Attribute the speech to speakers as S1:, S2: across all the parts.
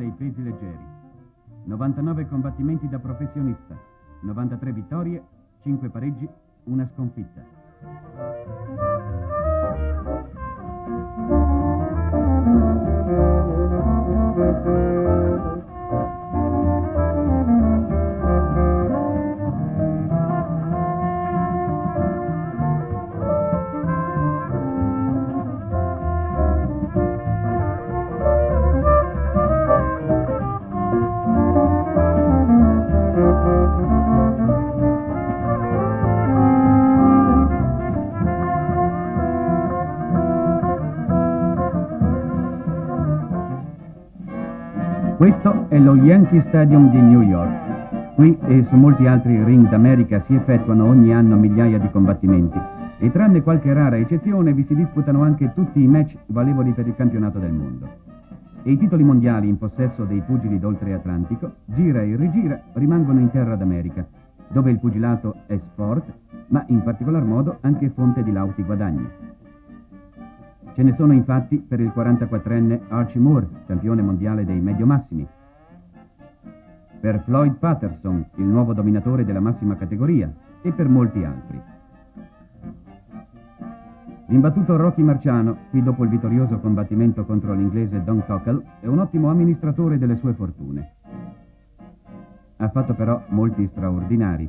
S1: dei pesi leggeri. 99 combattimenti da professionista, 93 vittorie, 5 pareggi, una sconfitta. Questo è lo Yankee Stadium di New York. Qui e su molti altri ring d'America si effettuano ogni anno migliaia di combattimenti e tranne qualche rara eccezione vi si disputano anche tutti i match valevoli per il campionato del mondo. E i titoli mondiali in possesso dei pugili d'oltreatlantico, gira e rigira, rimangono in terra d'America, dove il pugilato è sport, ma in particolar modo anche fonte di lauti guadagni. Ce ne sono infatti per il 44enne Archie Moore, campione mondiale dei medio-massimi, per Floyd Patterson, il nuovo dominatore della massima categoria, e per molti altri. L'imbattuto Rocky Marciano, qui dopo il vittorioso combattimento contro l'inglese Don Cockle, è un ottimo amministratore delle sue fortune. Ha fatto però molti straordinari.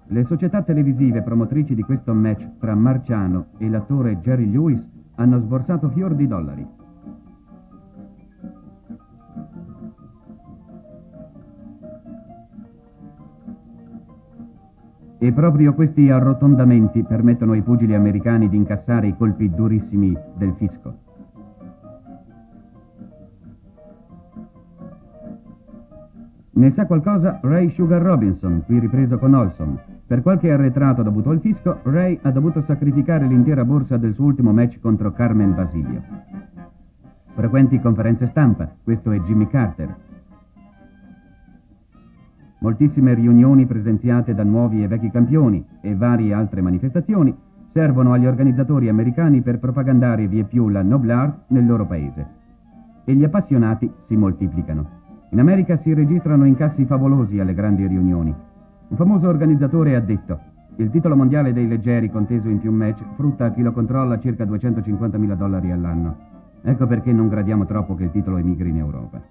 S1: Le società televisive promotrici di questo match tra Marciano e l'attore Jerry Lewis hanno sborsato fior di dollari. E proprio questi arrotondamenti permettono ai pugili americani di incassare i colpi durissimi del fisco. Ne sa qualcosa Ray Sugar Robinson, qui ripreso con Olson. Per qualche arretrato dovuto al fisco, Ray ha dovuto sacrificare l'intera borsa del suo ultimo match contro Carmen Basilio. Frequenti conferenze stampa, questo è Jimmy Carter. Moltissime riunioni presenziate da nuovi e vecchi campioni e varie altre manifestazioni servono agli organizzatori americani per propagandare vieppiù la noble art nel loro paese. E gli appassionati si moltiplicano. In America si registrano incassi favolosi alle grandi riunioni. Un famoso organizzatore ha detto: il titolo mondiale dei leggeri conteso in più match frutta a chi lo controlla circa $250.000 all'anno. Ecco perché non gradiamo troppo che il titolo emigri in Europa.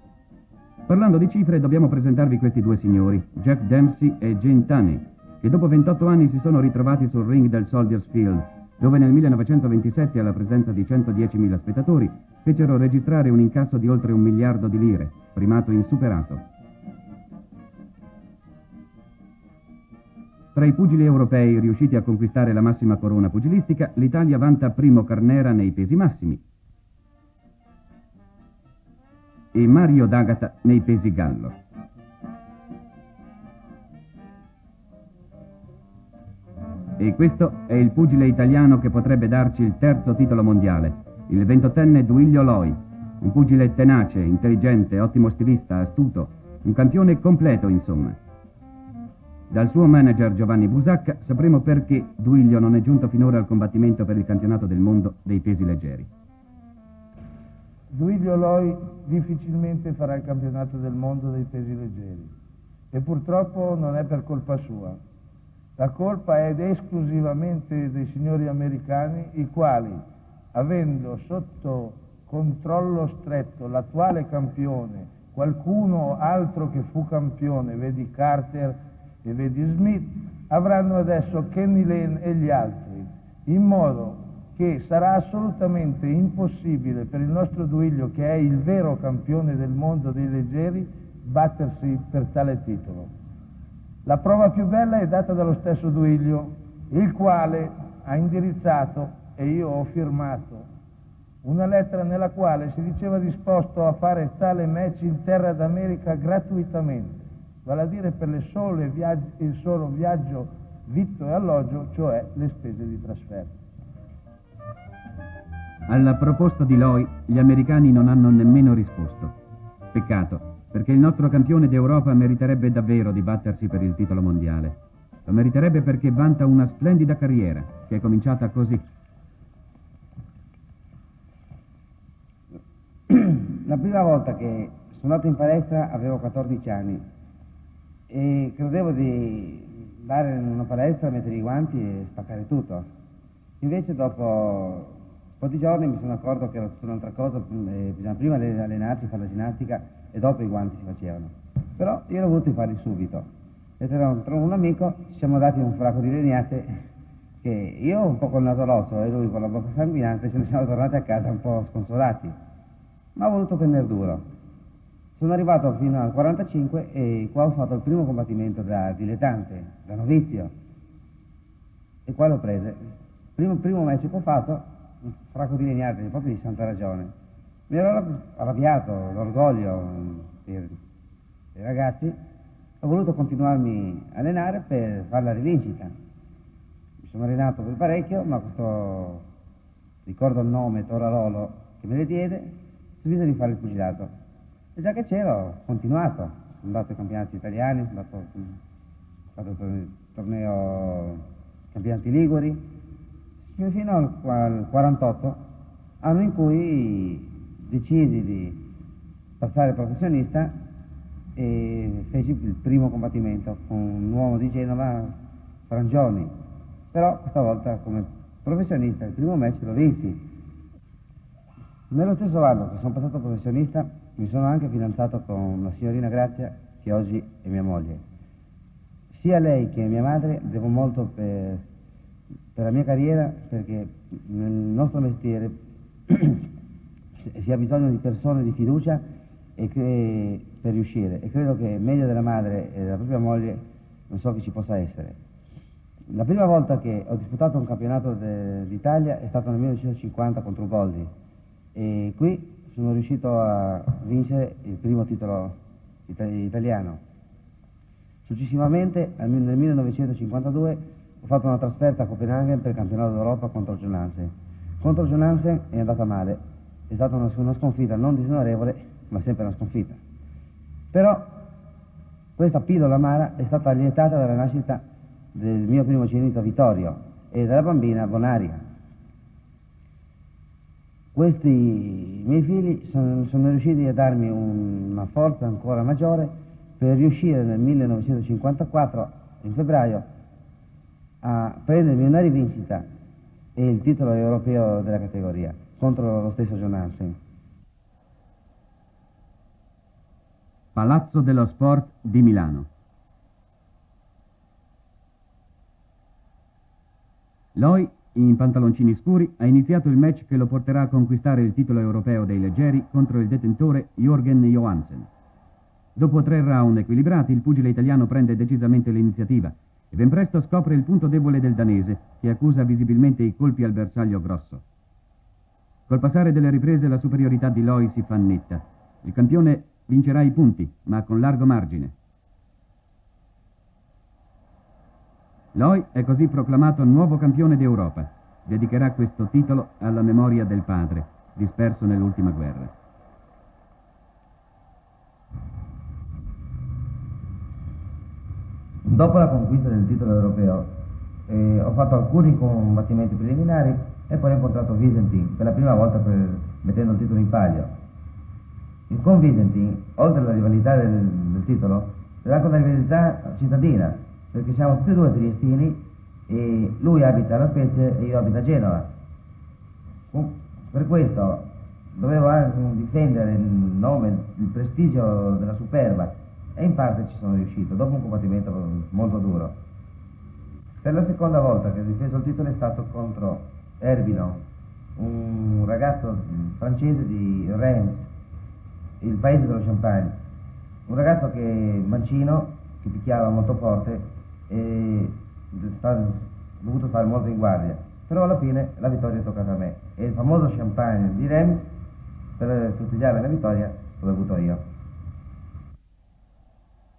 S1: Parlando di cifre, dobbiamo presentarvi questi due signori, Jack Dempsey e Gene Tunney, che dopo 28 anni si sono ritrovati sul ring del Soldiers Field, dove nel 1927, alla presenza di 110.000 spettatori, fecero registrare un incasso di oltre $1 miliardo, primato insuperato. Tra i pugili europei riusciti a conquistare la massima corona pugilistica, l'Italia vanta Primo Carnera nei pesi massimi e Mario D'Agata nei pesi gallo. E questo è il pugile italiano che potrebbe darci il terzo titolo mondiale, il 28enne Duilio Loi, un pugile tenace, intelligente, ottimo stilista, astuto, un campione completo insomma. Dal suo manager Giovanni Busacca sapremo perché Duilio non è giunto finora al combattimento per il campionato del mondo dei pesi leggeri.
S2: Duilio Loi difficilmente farà il campionato del mondo dei pesi leggeri e purtroppo non è per colpa sua. La colpa è esclusivamente dei signori americani, i quali, avendo sotto controllo stretto l'attuale campione, qualcuno altro che fu campione, vedi Carter e vedi Smith, avranno adesso Kenny Lane e gli altri, in modo che sarà assolutamente impossibile per il nostro Duilio, che è il vero campione del mondo dei leggeri, battersi per tale titolo. La prova più bella è data dallo stesso Duilio, il quale ha indirizzato, e io ho firmato, una lettera nella quale si diceva disposto a fare tale match in terra d'America gratuitamente, vale a dire per il solo viaggio, vitto e alloggio, cioè le spese di trasferta.
S1: Alla proposta di Loi, gli americani non hanno nemmeno risposto. Peccato, perché il nostro campione d'Europa meriterebbe davvero di battersi per il titolo mondiale. Lo meriterebbe perché vanta una splendida carriera, che è cominciata così.
S3: La prima volta che sono andato in palestra avevo 14 anni e credevo di andare in una palestra, mettere i guanti e spaccare tutto. Invece dopo un po' di giorni mi sono accorto che era tutta un'altra cosa, bisogna prima allenarsi, fare la ginnastica e dopo i guanti si facevano. Però io ero voluto farli subito. E trovo un amico, ci siamo dati un fracco di legnate che io un po' col naso rosso e lui con la bocca sanguinante, ce ne siamo tornati a casa un po' sconsolati. Ma ho voluto prendere duro. Sono arrivato fino al 45 e qua ho fatto il primo combattimento da dilettante, da novizio. E qua l'ho preso. Primo match che ho fatto, un fracco di legnate, proprio di santa ragione. Mi ero arrabbiato, l'orgoglio per i ragazzi. Ho voluto continuarmi a allenare per fare la rivincita. Mi sono allenato per parecchio, ma questo, ricordo il nome, Torarolo, che me le diede, ho deciso di fare il pugilato. E già che c'ero, ho continuato. Sono andato ai campionati italiani, sono fatto il torneo campionati liguri, fino al 48, anno in cui decisi di passare professionista e feci il primo combattimento con un uomo di Genova, Frangioni, però questa volta come professionista il primo match lo vinsi. Nello stesso anno che sono passato professionista mi sono anche fidanzato con la signorina Grazia, che oggi è mia moglie. Sia lei che mia madre devo molto per la mia carriera, perché nel nostro mestiere si ha bisogno di persone di fiducia per riuscire, e credo che meglio della madre e della propria moglie non so che ci possa essere. La prima volta che ho disputato un campionato d'Italia è stato nel 1950 contro Boldi, e qui sono riuscito a vincere il primo titolo italiano. Successivamente, nel 1952, ho fatto una trasferta a Copenaghen per il campionato d'Europa contro John Hansen. Contro John Hansen è andata male, è stata una sconfitta non disonorevole, ma sempre una sconfitta. Però questa pillola amara è stata allietata dalla nascita del mio primogenito Vittorio e della bambina Bonaria. Questi miei figli sono riusciti a darmi una forza ancora maggiore per riuscire nel 1954, in febbraio, a prendermi una rivincita e il titolo europeo della categoria contro lo stesso John Hansen.
S1: Palazzo dello Sport di Milano. Loi, in pantaloncini scuri, ha iniziato il match che lo porterà a conquistare il titolo europeo dei leggeri contro il detentore Jürgen Johansen. Dopo 3 round equilibrati, il pugile italiano prende decisamente l'iniziativa e ben presto scopre il punto debole del danese, che accusa visibilmente i colpi al bersaglio grosso. Col passare delle riprese la superiorità di Loi si fa netta. Il campione vincerà i punti, ma con largo margine. Loi è così proclamato nuovo campione d'Europa. Dedicherà questo titolo alla memoria del padre, disperso nell'ultima guerra.
S3: Dopo la conquista del titolo europeo ho fatto alcuni combattimenti preliminari e poi ho incontrato Visentin per la prima volta mettendo il titolo in palio. Con Visentin, oltre alla rivalità del titolo, c'era anche una rivalità cittadina, perché siamo tutti e due triestini e lui abita a La Spezia e io abito a Genova. Per questo dovevo anche difendere il nome, il prestigio della Superba, e in parte ci sono riuscito, dopo un combattimento molto duro. Per la seconda volta che ho difeso il titolo è stato contro Herbillon, un ragazzo francese di Reims, il paese dello Champagne. Un ragazzo che mancino, che picchiava molto forte e ho dovuto stare molto in guardia. Però alla fine la vittoria è toccata a me. E il famoso Champagne di Reims, per festeggiare la vittoria, l'ho bevuto io.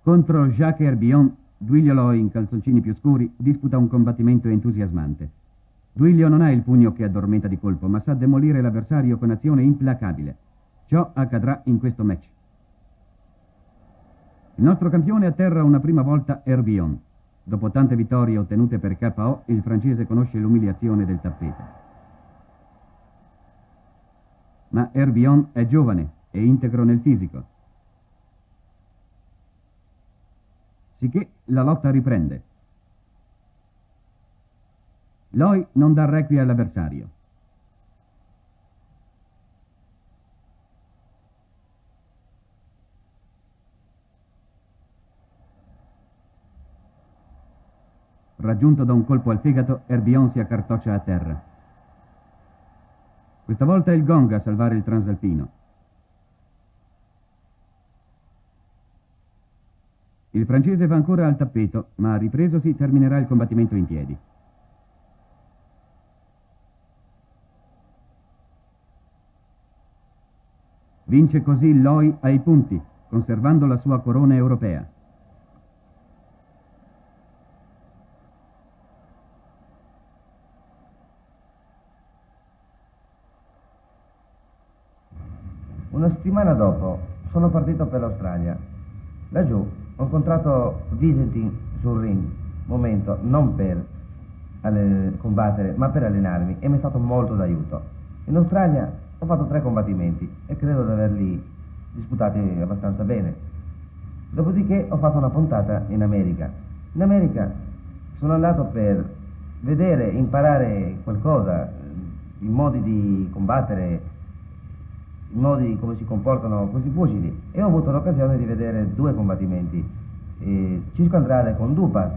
S1: Contro Jacques Herbillon, Duilio Loi, in calzoncini più scuri, disputa un combattimento entusiasmante. Duilio non ha il pugno che addormenta di colpo, ma sa demolire l'avversario con azione implacabile. Ciò accadrà in questo match. Il nostro campione atterra una prima volta Herbillon. Dopo tante vittorie ottenute per KO, il francese conosce l'umiliazione del tappeto. Ma Herbillon è giovane e integro nel fisico. Sicché la lotta riprende. Loi non dà requie all'avversario. Raggiunto da un colpo al fegato, Herbion si accartoccia a terra. Questa volta è il gong a salvare il transalpino. Il francese va ancora al tappeto, ma ripresosi terminerà il combattimento in piedi. Vince così Loi ai punti, conservando la sua corona europea.
S4: Una settimana dopo sono partito per l'Australia. Laggiù ho incontrato Visentin sul ring, momento non per combattere ma per allenarmi, e mi è stato molto d'aiuto. In Australia ho fatto 3 combattimenti e credo di averli disputati abbastanza bene. Dopodiché ho fatto una puntata in America. In America sono andato per vedere, imparare qualcosa, i modi di combattere, i modi come si comportano questi pugili, e ho avuto l'occasione di vedere 2 combattimenti, Cisco Andrade con Dupas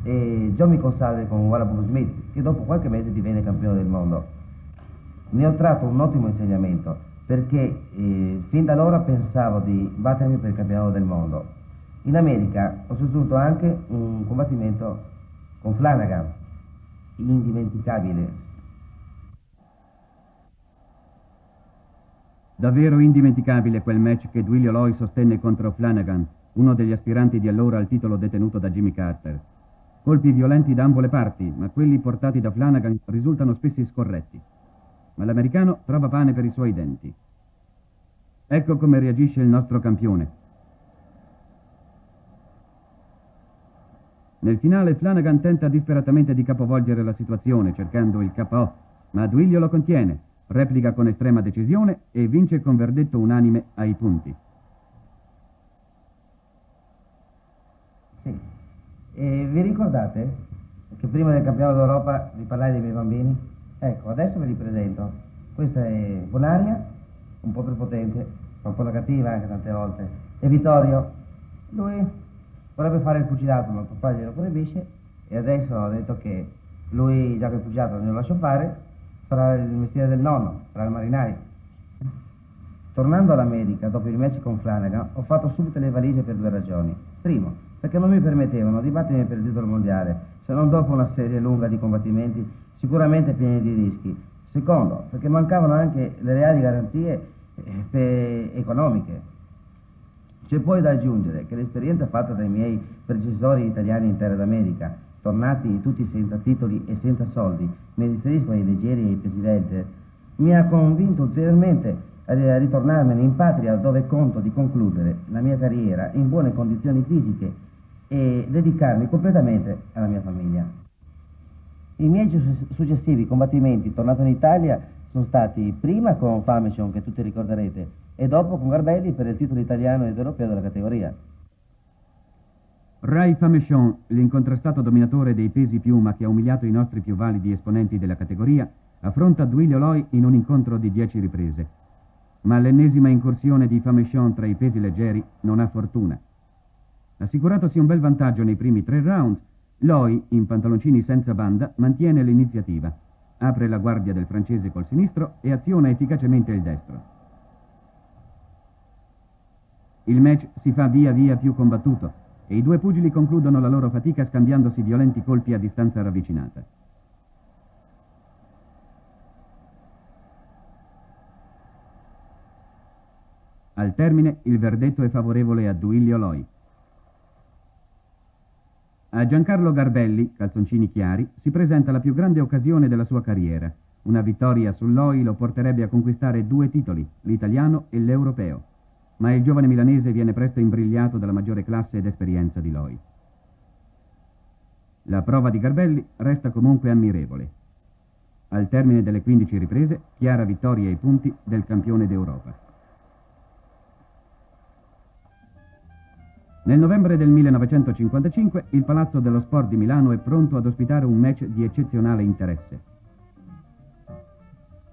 S4: e Johnny Consalve con Wallabu Smith, che dopo qualche mese divenne campione del mondo. Ne ho tratto un ottimo insegnamento, perché fin da allora pensavo di battermi per il campionato del mondo. In America ho sostenuto anche un combattimento con Flanagan, indimenticabile.
S1: Davvero indimenticabile quel match che Duilio Loi sostenne contro Flanagan, uno degli aspiranti di allora al titolo detenuto da Jimmy Carter. Colpi violenti da ambo le parti, ma quelli portati da Flanagan risultano spesso scorretti. Ma l'americano trova pane per i suoi denti. Ecco come reagisce il nostro campione. Nel finale Flanagan tenta disperatamente di capovolgere la situazione, cercando il KO, ma Duilio lo contiene, replica con estrema decisione e vince con verdetto unanime ai punti.
S4: Sì. E vi ricordate che prima del campionato d'Europa vi parlai dei miei bambini? Ecco, adesso ve li presento. Questa è Bonaria, un po' prepotente, ma un po' da cattiva anche tante volte. E Vittorio, lui vorrebbe fare il pugilato, ma il papà glielo proibisce, e adesso ha detto che lui, già che il pugilato non glielo lascia fare, farà il mestiere del nonno, farà il marinaio. Tornando all'America, dopo il match con Flanagan, ho fatto subito le valigie per 2 ragioni. Primo, perché non mi permettevano di battermi per il titolo mondiale, se non dopo una serie lunga di combattimenti sicuramente pieni di rischi. Secondo, perché mancavano anche le reali garanzie economiche. C'è poi da aggiungere che l'esperienza fatta dai miei predecessori italiani in terra d'America, tornati tutti senza titoli e senza soldi, mi riferisco ai leggeri e ai pesi welter, mi ha convinto ulteriormente a ritornarmene in patria, dove conto di concludere la mia carriera in buone condizioni fisiche e dedicarmi completamente alla mia famiglia. I miei successivi combattimenti, tornato in Italia, sono stati prima con Famechon, che tutti ricorderete, e dopo con Garbelli per il titolo italiano ed europeo della categoria.
S1: Ray Famechon, l'incontrastato dominatore dei pesi piuma che ha umiliato i nostri più validi esponenti della categoria, affronta Duilio Loi in un incontro di 10 riprese. Ma l'ennesima incursione di Famechon tra i pesi leggeri non ha fortuna. Assicuratosi un bel vantaggio nei primi 3 round, Loi, in pantaloncini senza banda, mantiene l'iniziativa, apre la guardia del francese col sinistro e aziona efficacemente il destro. Il match si fa via via più combattuto e i 2 pugili concludono la loro fatica scambiandosi violenti colpi a distanza ravvicinata. Al termine, il verdetto è favorevole a Duilio Loi. A Giancarlo Garbelli, calzoncini chiari, si presenta la più grande occasione della sua carriera. Una vittoria su Loi lo porterebbe a conquistare 2 titoli, l'italiano e l'europeo. Ma il giovane milanese viene presto imbrigliato dalla maggiore classe ed esperienza di Loi. La prova di Garbelli resta comunque ammirevole. Al termine delle 15 riprese, chiara vittoria ai punti del campione d'Europa. Nel novembre del 1955 il Palazzo dello Sport di Milano è pronto ad ospitare un match di eccezionale interesse.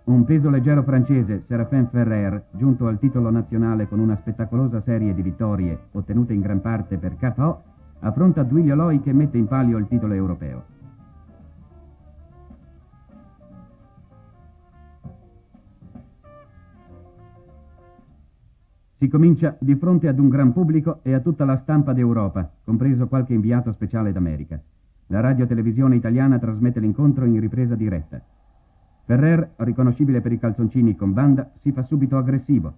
S1: Un peso leggero francese, Séraphin Ferrer, giunto al titolo nazionale con una spettacolosa serie di vittorie, ottenute in gran parte per KO, affronta Duilio Loi che mette in palio il titolo europeo. Si comincia di fronte ad un gran pubblico e a tutta la stampa d'Europa, compreso qualche inviato speciale d'America. La radio-televisione italiana trasmette l'incontro in ripresa diretta. Ferrer, riconoscibile per i calzoncini con banda, si fa subito aggressivo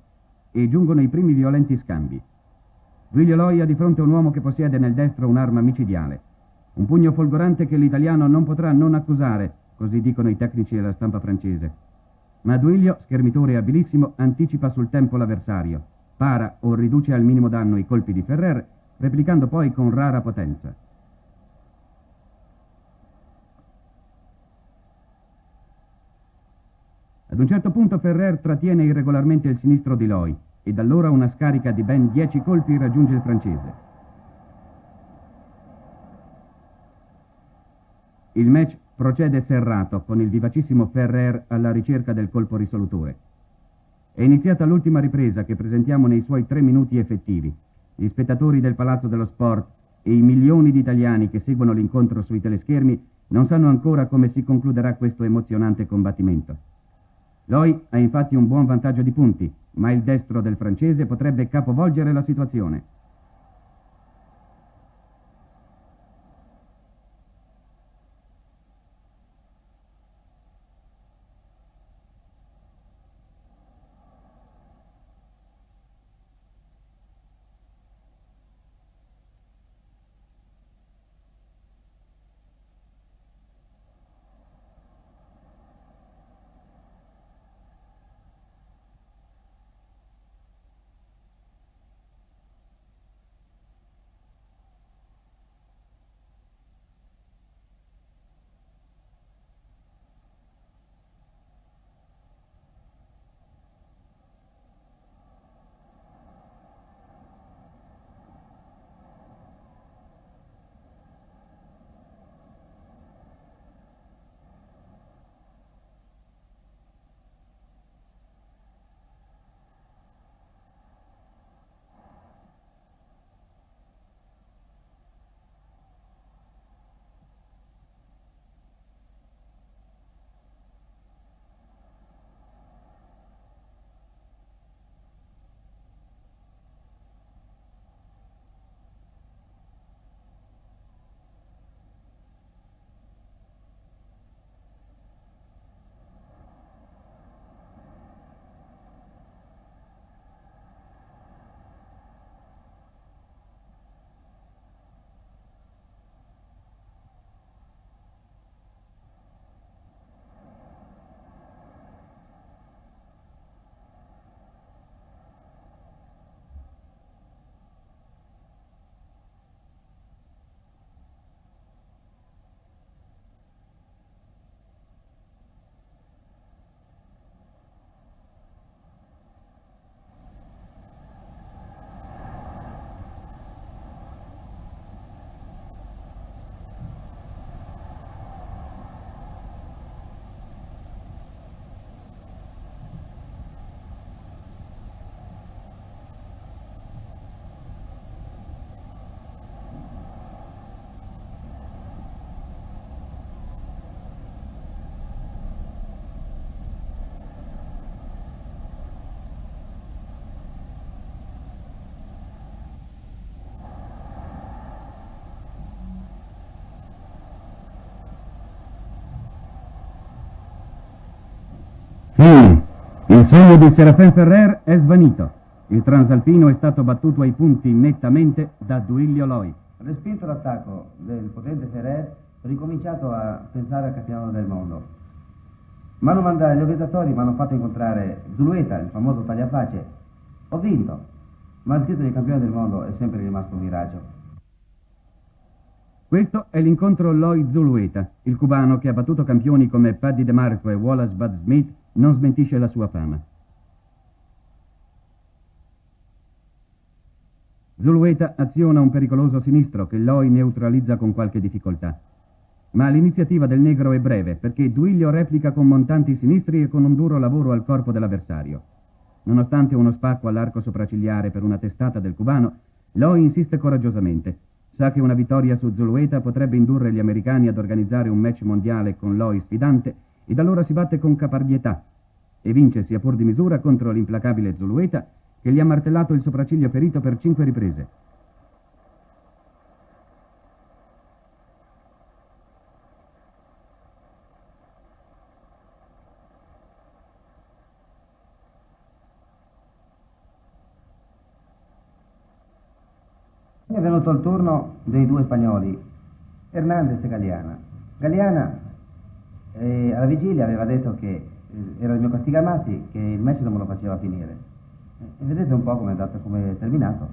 S1: e giungono i primi violenti scambi. Duilio Loi ha di fronte un uomo che possiede nel destro un'arma micidiale. Un pugno folgorante che l'italiano non potrà non accusare, così dicono i tecnici della stampa francese. Ma Duilio, schermitore abilissimo, anticipa sul tempo l'avversario. Para o riduce al minimo danno i colpi di Ferrer, replicando poi con rara potenza. Ad un certo punto Ferrer trattiene irregolarmente il sinistro di Loi e da allora una scarica di ben 10 colpi raggiunge il francese. Il match procede serrato con il vivacissimo Ferrer alla ricerca del colpo risolutore. È iniziata l'ultima ripresa che presentiamo nei suoi 3 minuti effettivi. Gli spettatori del Palazzo dello Sport e i milioni di italiani che seguono l'incontro sui teleschermi non sanno ancora come si concluderà questo emozionante combattimento. Loi ha infatti un buon vantaggio di punti, ma il destro del francese potrebbe capovolgere la situazione. Il sogno di Séraphin Ferrer è svanito. Il transalpino è stato battuto ai punti nettamente da Duilio Loi.
S4: Respinto l'attacco del potente Ferrer, ho ricominciato a pensare al campionato del mondo. Gli obiettatori mi hanno fatto incontrare Zulueta, il famoso tagliapace. Ho vinto, ma il titolo di campione del mondo è sempre rimasto un miraggio.
S1: Questo è l'incontro Loi-Zulueta. Il cubano che ha battuto campioni come Paddy DeMarco e Wallace Bud Smith non smentisce la sua fama. Zulueta aziona un pericoloso sinistro che Loi neutralizza con qualche difficoltà. Ma l'iniziativa del negro è breve, perché Duilio replica con montanti sinistri e con un duro lavoro al corpo dell'avversario. Nonostante uno spacco all'arco sopraccigliare per una testata del cubano, Loi insiste coraggiosamente. Sa che una vittoria su Zulueta potrebbe indurre gli americani ad organizzare un match mondiale con Loi sfidante, ed allora si batte con caparbietà e vince sia pur di misura contro l'implacabile Zulueta, che gli ha martellato il sopracciglio ferito per 5 riprese.
S4: È venuto il turno dei due spagnoli, Hernandez e Galiana. Galiana alla vigilia aveva detto che era il mio castigamati, che il match non me lo faceva finire. E vedete un po' come è terminato.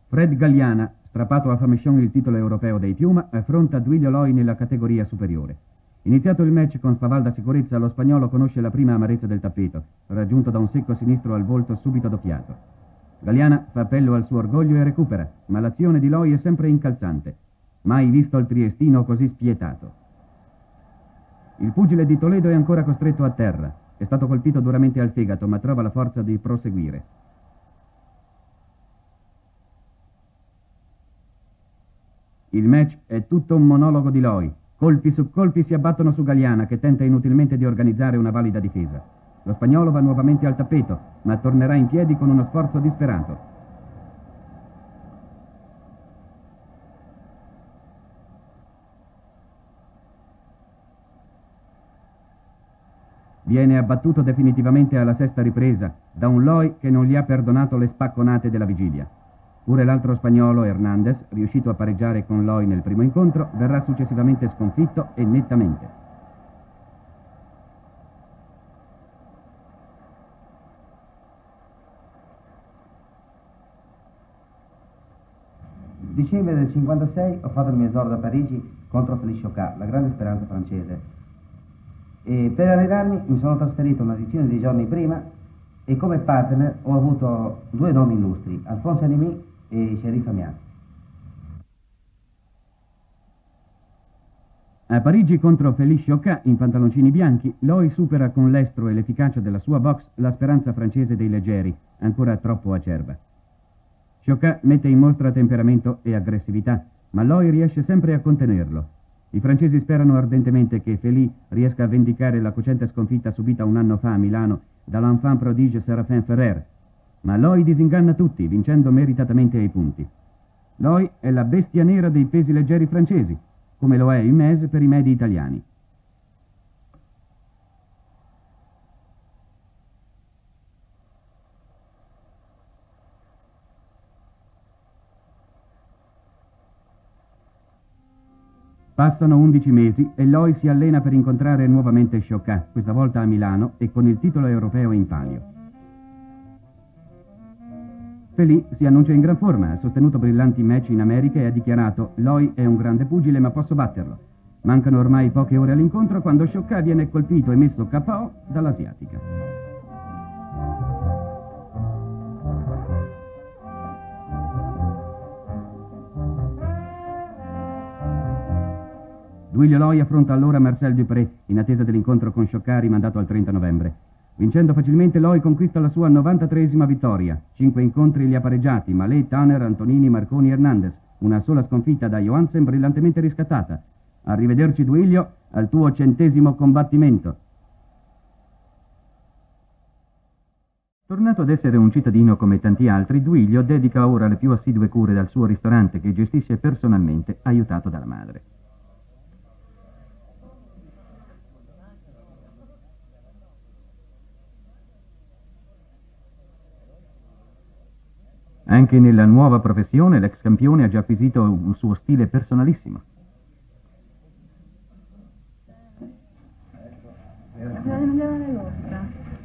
S1: Fred Galiana, strappato a Famechon il titolo europeo dei Piuma, affronta Duilio Loi nella categoria superiore. Iniziato il match con spavalda sicurezza, lo spagnolo conosce la prima amarezza del tappeto, raggiunto da un secco sinistro al volto subito doppiato. Galiana fa appello al suo orgoglio e recupera, ma l'azione di Loi è sempre incalzante. Mai visto il triestino così spietato. Il pugile di Toledo è ancora costretto a terra. È stato colpito duramente al fegato, ma trova la forza di proseguire. Il match è tutto un monologo di Loi. Colpi su colpi si abbattono su Galiana, che tenta inutilmente di organizzare una valida difesa. Lo spagnolo va nuovamente al tappeto, ma tornerà in piedi con uno sforzo disperato. Viene abbattuto definitivamente alla sesta ripresa da un Loi che non gli ha perdonato le spacconate della vigilia. Pure l'altro spagnolo, Hernandez, riuscito a pareggiare con Loi nel primo incontro, verrà successivamente sconfitto e nettamente.
S4: Dicembre del 56 ho fatto il mio esordio a Parigi contro Félix Chocat, la grande speranza francese. E per allenarmi mi sono trasferito una decina di giorni prima e come partner ho avuto due nomi illustri, Alphonse Enemy e Sherif Amiat.
S1: A Parigi contro Félix Chocat, in pantaloncini bianchi, Loi supera con l'estro e l'efficacia della sua box la speranza francese dei leggeri, ancora troppo acerba. Chocat mette in mostra temperamento e aggressività, ma Loi riesce sempre a contenerlo. I francesi sperano ardentemente che Félix riesca a vendicare la cocente sconfitta subita un anno fa a Milano dall'enfant prodige Séraphin Ferrer, ma Loi disinganna tutti, vincendo meritatamente ai punti. Loi è la bestia nera dei pesi leggeri francesi, come lo è Humes per i medi italiani. Passano 11 mesi e Loi si allena per incontrare nuovamente Chocat, questa volta a Milano e con il titolo europeo in palio. Félix si annuncia in gran forma, ha sostenuto brillanti match in America e ha dichiarato: Loi è un grande pugile ma posso batterlo. Mancano ormai poche ore all'incontro quando Chocat viene colpito e messo KO dall'asiatica. Duilio Loi affronta allora Marcel Dupré, in attesa dell'incontro con Chocat rimandato al 30 novembre. Vincendo facilmente, Loi conquista la sua 93esima vittoria. 5 incontri li ha pareggiati, Malé, Tanner, Antonini, Marconi e Hernandez. Una sola sconfitta da Johansen brillantemente riscattata. Arrivederci Duilio, al tuo 100° combattimento. Tornato ad essere un cittadino come tanti altri, Duilio dedica ora le più assidue cure al suo ristorante che gestisce personalmente, aiutato dalla madre. Anche nella nuova professione l'ex campione ha già acquisito un suo stile personalissimo.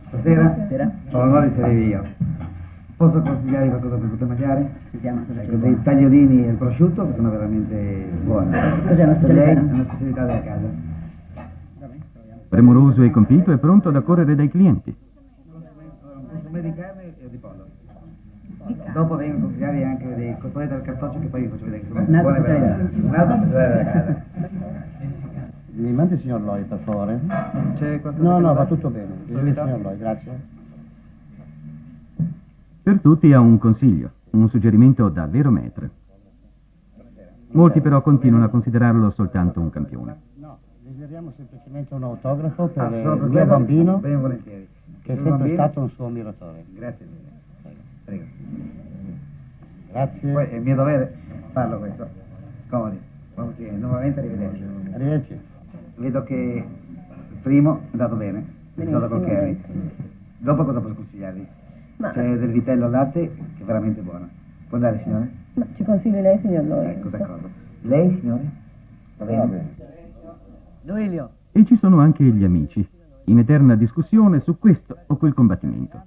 S3: Stasera? Ho l'onore di essere io. Posso consigliare qualcosa per poter mangiare? Ecco, dei tagliolini al prosciutto che sono veramente buoni.
S5: Cos'è una specialità?
S3: È una specialità della casa.
S1: Premuroso e compito, è pronto ad accorrere dai clienti.
S3: Un consumé di carne e di pollo. Dopo vengo a consigliarvi anche dei cotolette al cartoccio che poi vi faccio vedere che sono
S4: Un'altra
S3: buone
S4: bottiglia.
S3: veramente. Un'altra bottiglia da casa.
S5: Mi mandi il signor Lloyd, per favore?
S3: C'è qualcosa
S5: No,
S3: che
S5: no,
S3: non
S5: va tutto bene. Il
S3: Subito?
S5: signor Lloyd, grazie.
S1: Per tutti ha un consiglio, un suggerimento davvero maître. Molti però continuano a considerarlo soltanto un campione.
S5: No, desideriamo semplicemente un autografo per
S3: solo
S5: il
S3: per
S5: mio
S3: quello?
S5: bambino,
S3: Ben volentieri.
S5: che è
S3: Il
S5: sempre
S3: bambino?
S5: stato un suo ammiratore.
S3: Grazie mille. Prego.
S5: Grazie.
S3: Poi è mio dovere farlo questo. Comodi. Volentieri. Nuovamente arrivederci.
S5: Arrivederci.
S3: Vedo che il primo è andato bene, è stato col Kerry. Dopo cosa posso consigliarvi? C'è del vitello al latte che è veramente buono. Può andare, signore?
S6: Ma ci consigli lei, signor Lloyd?
S3: Ecco, d'accordo. Lei, signore? Va bene?
S4: Duilio.
S1: E ci sono anche gli amici, in eterna discussione su questo o quel combattimento.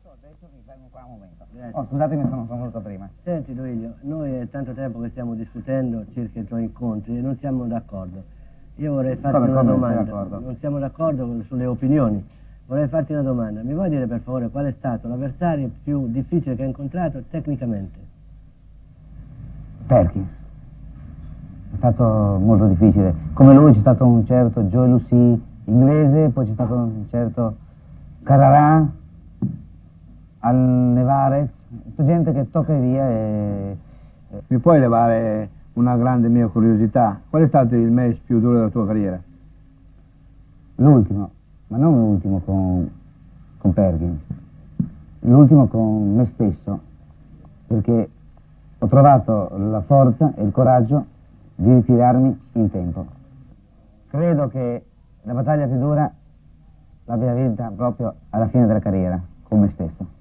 S3: Oh, scusatemi, sono venuto prima.
S4: Senti Duilio, noi è tanto tempo che stiamo discutendo circa i tuoi incontri e non siamo d'accordo. Io vorrei farti
S3: Come
S4: una
S3: non sei
S4: domanda.
S3: d'accordo?
S4: Non siamo d'accordo sulle opinioni. Vorrei farti una domanda. Mi vuoi dire per favore qual è stato l'avversario più difficile che hai incontrato tecnicamente?
S3: Perkins. È stato molto difficile. Come lui c'è stato un certo Joe Lucy inglese, poi c'è stato un certo Carrarà, Al Nevarez, tutta gente che tocca via e...
S2: Mi puoi levare una grande mia curiosità? Qual è stato il match più duro della tua carriera?
S3: L'ultimo, ma non l'ultimo con Perkins, l'ultimo con me stesso, perché ho trovato la forza e il coraggio di ritirarmi in tempo. Credo che la battaglia più dura l'abbia vinta proprio alla fine della carriera, con me stesso.